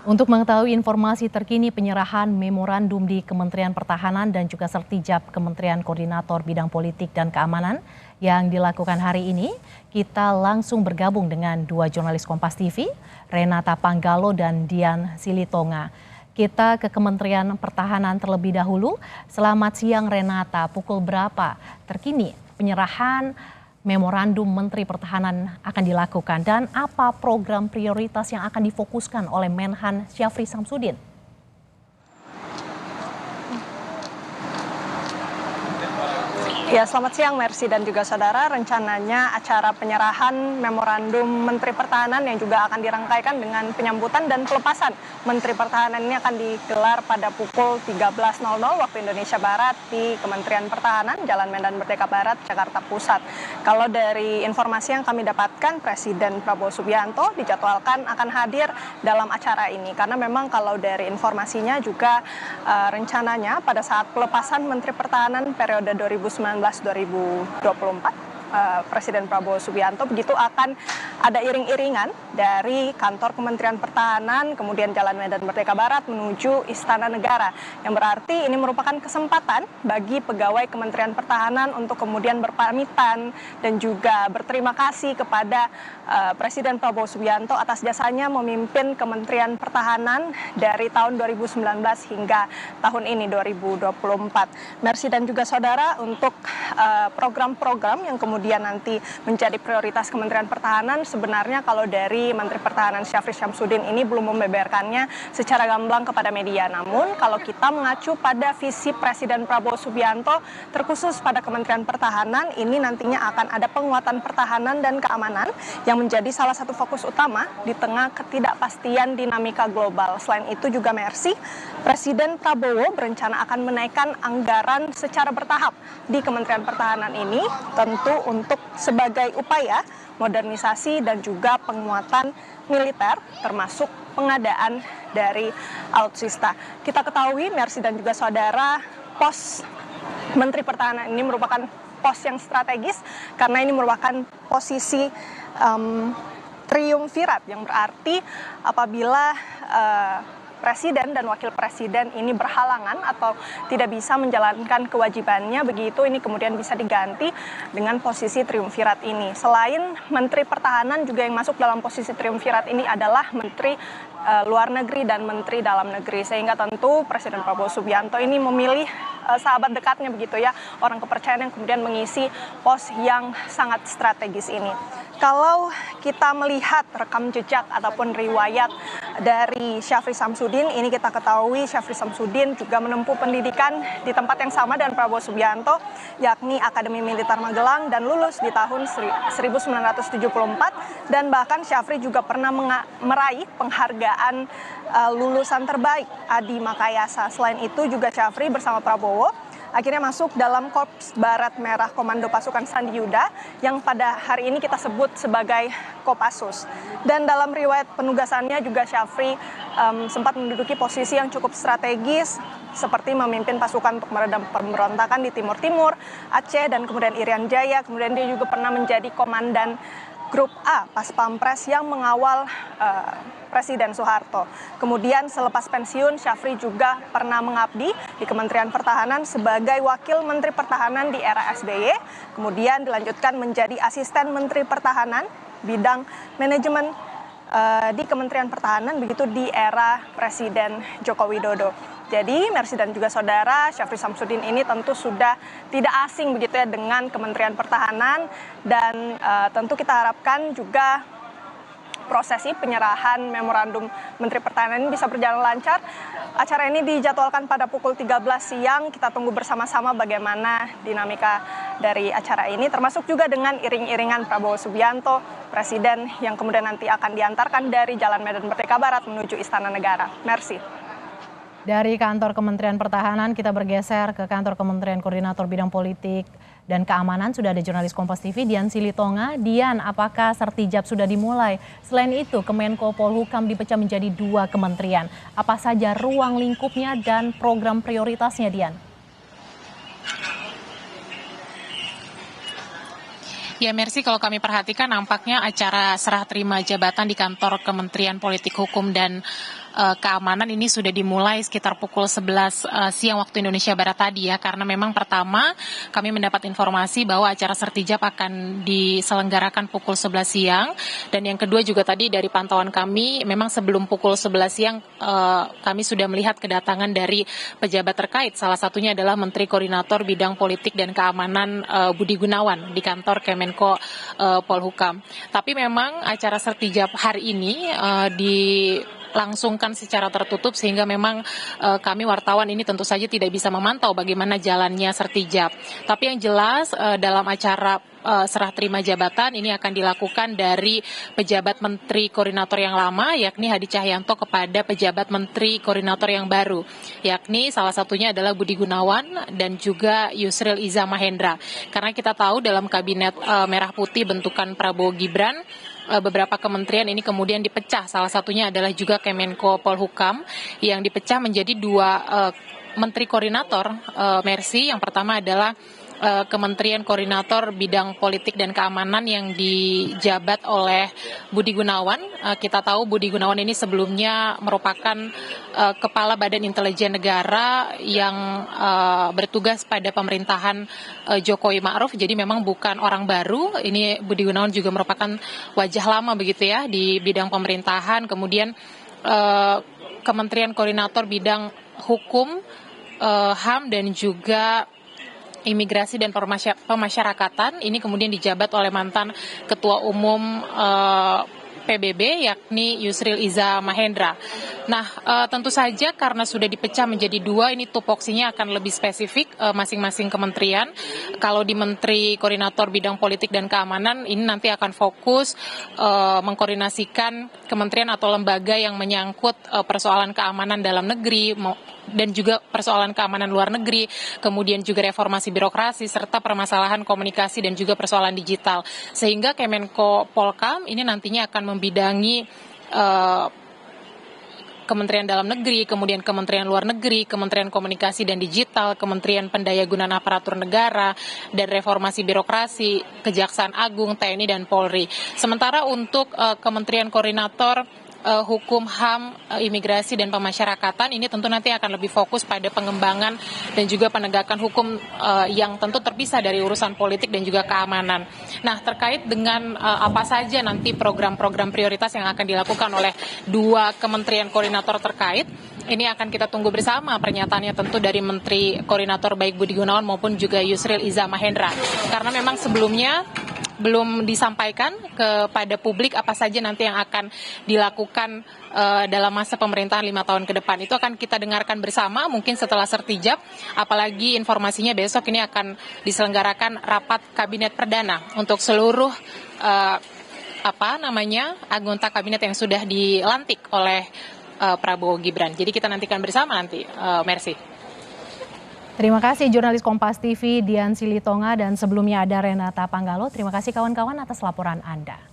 Untuk mengetahui informasi terkini penyerahan memorandum di Kementerian Pertahanan dan juga Sertijab Kementerian Koordinator Bidang Politik dan Keamanan yang dilakukan hari ini, kita langsung bergabung dengan dua jurnalis Kompas TV, Renata Panggalo dan Dian Silitonga. Kita ke Kementerian Pertahanan terlebih dahulu. Selamat siang Renata, pukul berapa terkini penyerahan memorandum Menteri Pertahanan akan dilakukan dan apa program prioritas yang akan difokuskan oleh Menhan Syafri Samsudin? Ya, selamat siang Mercy dan juga saudara. Rencananya acara penyerahan memorandum Menteri Pertahanan yang juga akan dirangkaikan dengan penyambutan dan pelepasan Menteri Pertahanan ini akan digelar pada pukul 13.00 waktu Indonesia Barat di Kementerian Pertahanan, Jalan Medan Merdeka Barat, Jakarta Pusat. Kalau dari informasi yang kami dapatkan, Presiden Prabowo Subianto dijadwalkan akan hadir dalam acara ini. Karena memang kalau dari informasinya juga rencananya pada saat pelepasan Menteri Pertahanan periode 2019-2024, Presiden Prabowo Subianto begitu akan ada iring-iringan dari kantor Kementerian Pertahanan, kemudian Jalan Medan Merdeka Barat menuju Istana Negara. Yang berarti ini merupakan kesempatan bagi pegawai Kementerian Pertahanan untuk kemudian berpamitan dan juga berterima kasih kepada Presiden Prabowo Subianto atas jasanya memimpin Kementerian Pertahanan dari tahun 2019 hingga tahun ini 2024. Mercy dan juga saudara, untuk program-program yang kemudian nanti menjadi prioritas Kementerian Pertahanan, sebenarnya kalau dari Menteri Pertahanan Syafri Samsudin ini belum membeberkannya secara gamblang kepada media. Namun kalau kita mengacu pada visi Presiden Prabowo Subianto terkhusus pada Kementerian Pertahanan, ini nantinya akan ada penguatan pertahanan dan keamanan yang menjadi salah satu fokus utama di tengah ketidakpastian dinamika global. Selain itu juga Mercy, Presiden Prabowo berencana akan menaikkan anggaran secara bertahap di Kementerian Pertahanan ini, tentu untuk sebagai upaya modernisasi dan juga penguatan militer, termasuk pengadaan dari alutsista. Kita ketahui, Mercy dan juga saudara, pos Menteri Pertahanan ini merupakan pos yang strategis karena ini merupakan posisi triumvirat, yang berarti apabila Presiden dan Wakil Presiden ini berhalangan atau tidak bisa menjalankan kewajibannya, begitu ini kemudian bisa diganti dengan posisi triumvirat ini. Selain Menteri Pertahanan, juga yang masuk dalam posisi triumvirat ini adalah Menteri Luar Negeri dan Menteri Dalam Negeri, sehingga tentu Presiden Prabowo Subianto ini memilih sahabat dekatnya begitu ya, orang kepercayaan yang kemudian mengisi pos yang sangat strategis ini. Kalau kita melihat rekam jejak ataupun riwayat dari Syafri Samsudin, ini kita ketahui Syafri Samsudin juga menempuh pendidikan di tempat yang sama dengan Prabowo Subianto, yakni Akademi Militer Magelang, dan lulus di tahun 1974, dan bahkan Syafri juga pernah meraih penghargaan lulusan terbaik Adi Makayasa. Selain itu juga Syafri bersama Prabowo akhirnya masuk dalam Korps Barat Merah Komando Pasukan Sandi Yuda yang pada hari ini kita sebut sebagai Kopassus. Dan dalam riwayat penugasannya juga Syafri sempat menduduki posisi yang cukup strategis, seperti memimpin pasukan untuk meredam pemberontakan di Timur Timur, Aceh, dan kemudian Irian Jaya. Kemudian dia juga pernah menjadi komandan Grup A Pas Pampres yang mengawal Presiden Soeharto. Kemudian selepas pensiun, Syafri juga pernah mengabdi di Kementerian Pertahanan sebagai Wakil Menteri Pertahanan di era SBY. Kemudian dilanjutkan menjadi Asisten Menteri Pertahanan bidang manajemen di Kementerian Pertahanan begitu di era Presiden Joko Widodo. Jadi Mercy dan juga saudara, Syafri Samsudin ini tentu sudah tidak asing begitu ya dengan Kementerian Pertahanan, dan tentu kita harapkan juga prosesi penyerahan memorandum Menteri Pertahanan ini bisa berjalan lancar. Acara ini dijadwalkan pada pukul 13 siang. Kita tunggu bersama-sama bagaimana dinamika dari acara ini, termasuk juga dengan iring-iringan Prabowo Subianto, Presiden yang kemudian nanti akan diantarkan dari Jalan Medan Merdeka Barat menuju Istana Negara. Mercy. Dari kantor Kementerian Pertahanan kita bergeser ke kantor Kementerian Koordinator Bidang Politik dan Keamanan. Sudah ada jurnalis Kompas TV Dian Silitonga. Dian, apakah Sertijab sudah dimulai? Selain itu, Kemenko Polhukam dipecah menjadi 2 kementerian. Apa saja ruang lingkupnya dan program prioritasnya, Dian? Ya Mercy, kalau kami perhatikan nampaknya acara serah terima jabatan di kantor Kementerian Politik Hukum dan keamanan ini sudah dimulai sekitar pukul 11 siang waktu Indonesia Barat tadi ya, karena memang pertama kami mendapat informasi bahwa acara Sertijab akan diselenggarakan pukul 11 siang, dan yang kedua juga tadi dari pantauan kami memang sebelum pukul 11 siang kami sudah melihat kedatangan dari pejabat terkait, salah satunya adalah Menteri Koordinator Bidang Politik dan Keamanan Budi Gunawan di kantor Kemenko Polhukam. Tapi memang acara Sertijab hari ini dilangsungkan secara tertutup sehingga memang kami wartawan ini tentu saja tidak bisa memantau bagaimana jalannya Sertijab. Tapi yang jelas dalam acara serah terima jabatan ini akan dilakukan dari pejabat Menteri Koordinator yang lama, yakni Hadi Cahyanto, kepada pejabat Menteri Koordinator yang baru, yakni salah satunya adalah Budi Gunawan dan juga Yusril Iza Mahendra. Karena kita tahu dalam kabinet Merah Putih bentukan Prabowo Gibran, beberapa kementerian ini kemudian dipecah, salah satunya adalah juga Kemenko Polhukam yang dipecah menjadi dua Menteri Koordinator, Mercy. Yang pertama adalah Kementerian Koordinator Bidang Politik dan Keamanan yang dijabat oleh Budi Gunawan. Kita tahu Budi Gunawan ini sebelumnya merupakan Kepala Badan Intelijen Negara yang bertugas pada pemerintahan Jokowi Ma'ruf. Jadi memang bukan orang baru. Ini Budi Gunawan juga merupakan wajah lama begitu ya di bidang pemerintahan. Kemudian Kementerian Koordinator Bidang Hukum, HAM dan juga Imigrasi dan Pemasyarakatan ini kemudian dijabat oleh mantan Ketua Umum PBB yakni Yusril Iza Mahendra. Nah, tentu saja karena sudah dipecah menjadi dua, ini tupoksinya akan lebih spesifik masing-masing kementerian. Kalau di Menteri Koordinator Bidang Politik dan Keamanan ini nanti akan fokus mengkoordinasikan kementerian atau lembaga yang menyangkut persoalan keamanan dalam negeri dan juga persoalan keamanan luar negeri, kemudian juga reformasi birokrasi serta permasalahan komunikasi dan juga persoalan digital. Sehingga Kemenko Polkam ini nantinya akan membidangi Kementerian Dalam Negeri, kemudian Kementerian Luar Negeri, Kementerian Komunikasi dan Digital, Kementerian Pendayagunaan Aparatur Negara, dan Reformasi Birokrasi, Kejaksaan Agung, TNI, dan Polri. Sementara untuk Kementerian Koordinator Hukum, HAM, Imigrasi, dan Pemasyarakatan ini tentu nanti akan lebih fokus pada pengembangan dan juga penegakan hukum yang tentu terpisah dari urusan politik dan juga keamanan. Nah, terkait dengan apa saja nanti program-program prioritas yang akan dilakukan oleh dua kementerian koordinator terkait, ini akan kita tunggu bersama pernyataannya tentu dari Menteri Koordinator baik Budi Gunawan maupun juga Yusril Iza Mahendra. Karena memang sebelumnya belum disampaikan kepada publik apa saja nanti yang akan dilakukan dalam masa pemerintahan 5 tahun ke depan. Itu akan kita dengarkan bersama mungkin setelah Sertijab, apalagi informasinya besok ini akan diselenggarakan rapat kabinet perdana untuk seluruh anggota kabinet yang sudah dilantik oleh Prabowo Gibran. Jadi kita nantikan bersama nanti, Mercy. Terima kasih jurnalis Kompas TV Dian Silitonga, dan sebelumnya ada Renata Panggalo. Terima kasih kawan-kawan atas laporan Anda.